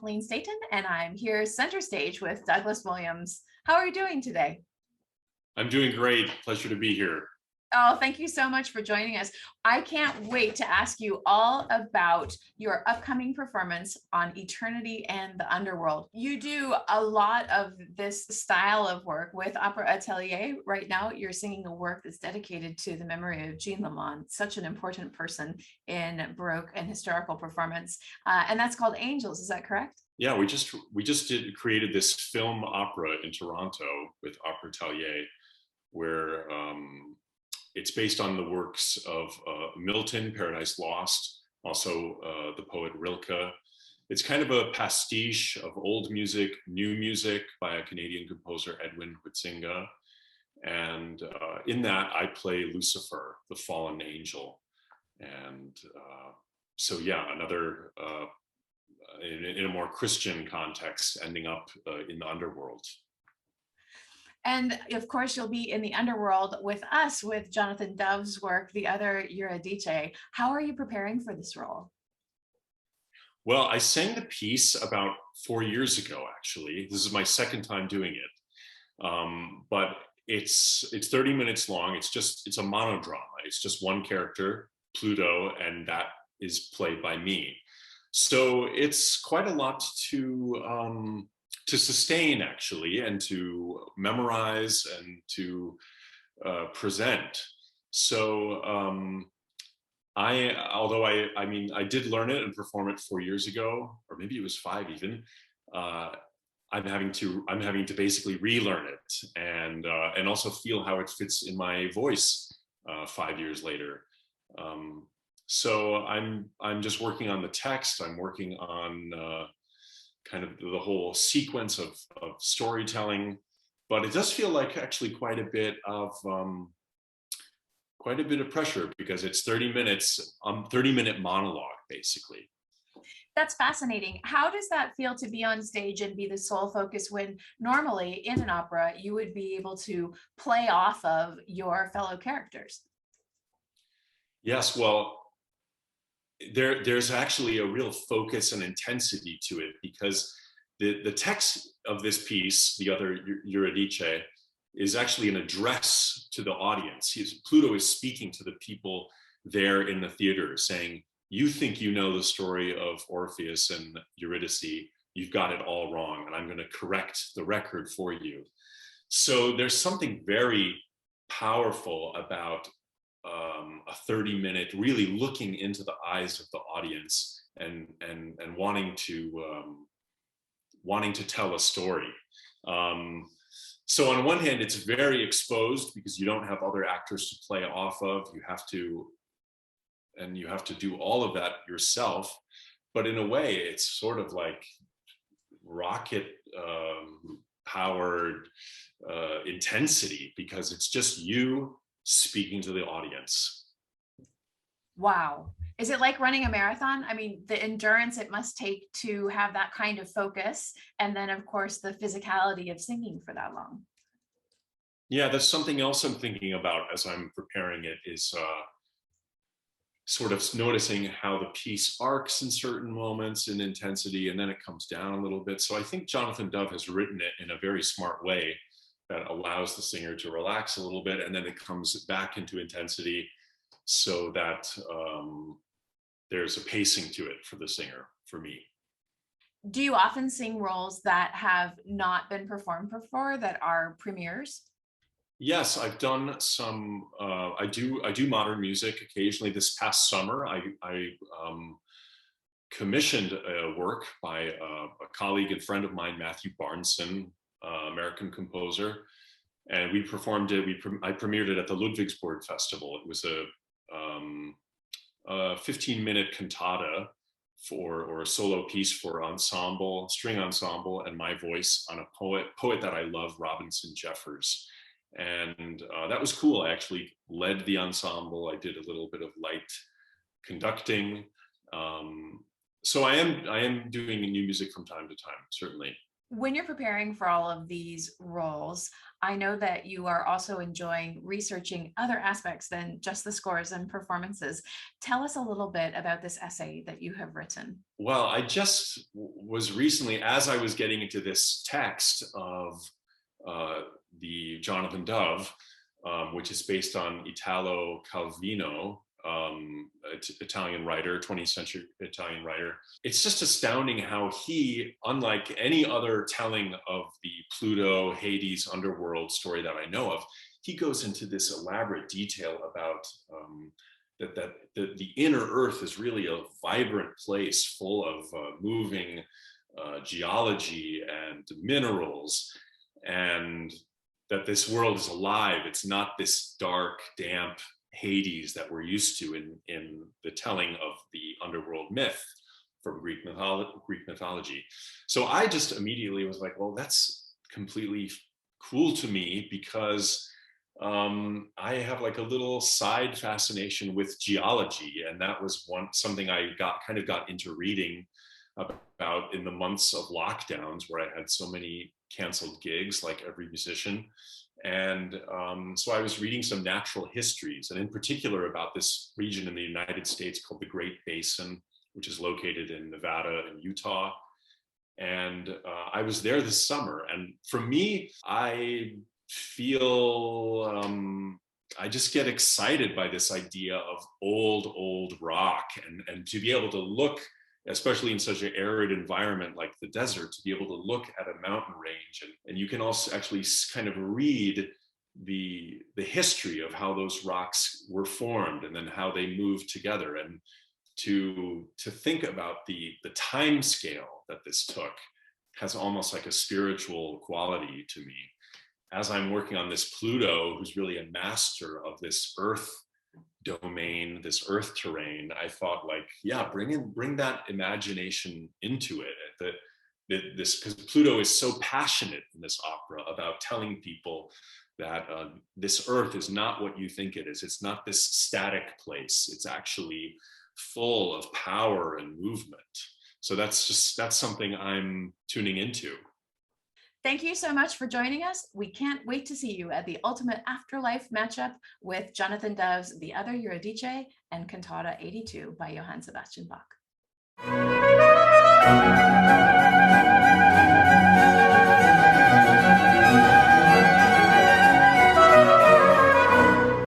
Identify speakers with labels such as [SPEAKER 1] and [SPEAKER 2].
[SPEAKER 1] Kathleen Staton, and I'm here center stage with Douglas Williams. How are you doing today?
[SPEAKER 2] I'm doing great. Pleasure to be here.
[SPEAKER 1] Oh, thank you so much for joining us. I can't wait to ask you all about your upcoming performance on Eternity and the Underworld. You do a lot of this style of work with Opera Atelier. Right now, you're singing a work that's dedicated to the memory of Jean Lamont, such an important person in Baroque and historical performance. And that's called Angels, is that correct?
[SPEAKER 2] Yeah, we just created this film opera in Toronto with Opera Atelier, where it's based on the works of Milton, Paradise Lost, also the poet Rilke. It's kind of a pastiche of old music, new music by a Canadian composer, Edwin Huizinga. And in that, I play Lucifer, the fallen angel. And so, yeah, another, in a more Christian context, ending up in the underworld.
[SPEAKER 1] And of course, you'll be in the Underworld with us, with Jonathan Dove's work, the other Euridice. How are you preparing for this role?
[SPEAKER 2] Well, I sang the piece about 4 years ago, actually. This is my second time doing it. But it's 30 minutes long. It's a monodrama. It's just one character, Pluto, and that is played by me. So it's quite a lot to sustain, actually, and to memorize and to present. So I did learn it and perform it 4 years ago, or maybe it was 5 even. I'm having to basically relearn it and also feel how it fits in my voice 5 years later. So I'm just working on the text. I'm working on kind of the whole sequence of storytelling, but it does feel like actually quite a bit of pressure, because it's 30 minutes, 30-minute monologue, basically.
[SPEAKER 1] That's fascinating. How does that feel to be on stage and be the sole focus when normally in an opera you would be able to play off of your fellow characters?
[SPEAKER 2] Yes, well, there's actually a real focus and intensity to it, because the text of this piece, the other Euridice, is actually an address to the audience. Pluto is speaking to the people there in the theater, saying, you think you know the story of Orpheus and Eurydice, you've got it all wrong, and I'm going to correct the record for you. So there's something very powerful about a 30-minute, really looking into the eyes of the audience and wanting to tell a story. So on one hand, it's very exposed because you don't have other actors to play off of. You have to do all of that yourself. But in a way, it's sort of like rocket powered intensity, because it's just you speaking to the audience.
[SPEAKER 1] Wow. Is it like running a marathon? I mean, the endurance it must take to have that kind of focus, and then of course the physicality of singing for that long.
[SPEAKER 2] Yeah, that's something else I'm thinking about as I'm preparing it, is sort of noticing how the piece arcs in certain moments in intensity, and then it comes down a little bit. So I think Jonathan Dove has written it in a very smart way that allows the singer to relax a little bit, and then it comes back into intensity, so that there's a pacing to it for the singer, for me.
[SPEAKER 1] Do you often sing roles that have not been performed before, that are premieres?
[SPEAKER 2] Yes, I've done some. I do modern music occasionally. This past summer, I commissioned a work by a colleague and friend of mine, Matthew Barneson, American composer, and we performed it. I premiered it at the Ludwigsburg Festival. It was a 15-minute cantata or a solo piece for ensemble, string ensemble, and my voice on a poet that I love, Robinson Jeffers. And that was cool. I actually led the ensemble. I did a little bit of light conducting. So I am doing new music from time to time, certainly.
[SPEAKER 1] When you're preparing for all of these roles, I know that you are also enjoying researching other aspects than just the scores and performances. Tell us a little bit about this essay that you have written.
[SPEAKER 2] Well, I just was recently, as I was getting into this text of uh, the Jonathan Dove, which is based on Italo Calvino, Italian writer, 20th century Italian writer. It's just astounding how he, unlike any other telling of the Pluto, Hades, Underworld story that I know of, he goes into this elaborate detail about the inner earth is really a vibrant place full of moving geology and minerals, and that this world is alive. It's not this dark, damp Hades that we're used to in the telling of the underworld myth from Greek mythology. So I just immediately was like, well, that's completely cool to me, because I have like a little side fascination with geology, and that was something I got into reading about in the months of lockdowns where I had so many canceled gigs, like every musician. And so I was reading some natural histories, and in particular about this region in the United States called the Great Basin, which is located in Nevada and Utah. And I was there this summer. And for me, I feel I just get excited by this idea of old rock, and to be able to look, especially in such an arid environment like the desert, to be able to look at a mountain range, and you can also actually kind of read the history of how those rocks were formed and then how they moved together, and to think about the time scale that this took has almost like a spiritual quality to me. As I'm working on this Pluto, who's really a master of this earth domain, this earth terrain, I thought, like, yeah, bring that imagination into it. This, because Pluto is so passionate in this opera about telling people that this earth is not what you think it is. It's not this static place. It's actually full of power and movement. So that's something I'm tuning into.
[SPEAKER 1] Thank you so much for joining us. We can't wait to see you at the Ultimate Afterlife matchup with Jonathan Dove's The Other Euridice and Cantata 82 by Johann Sebastian Bach.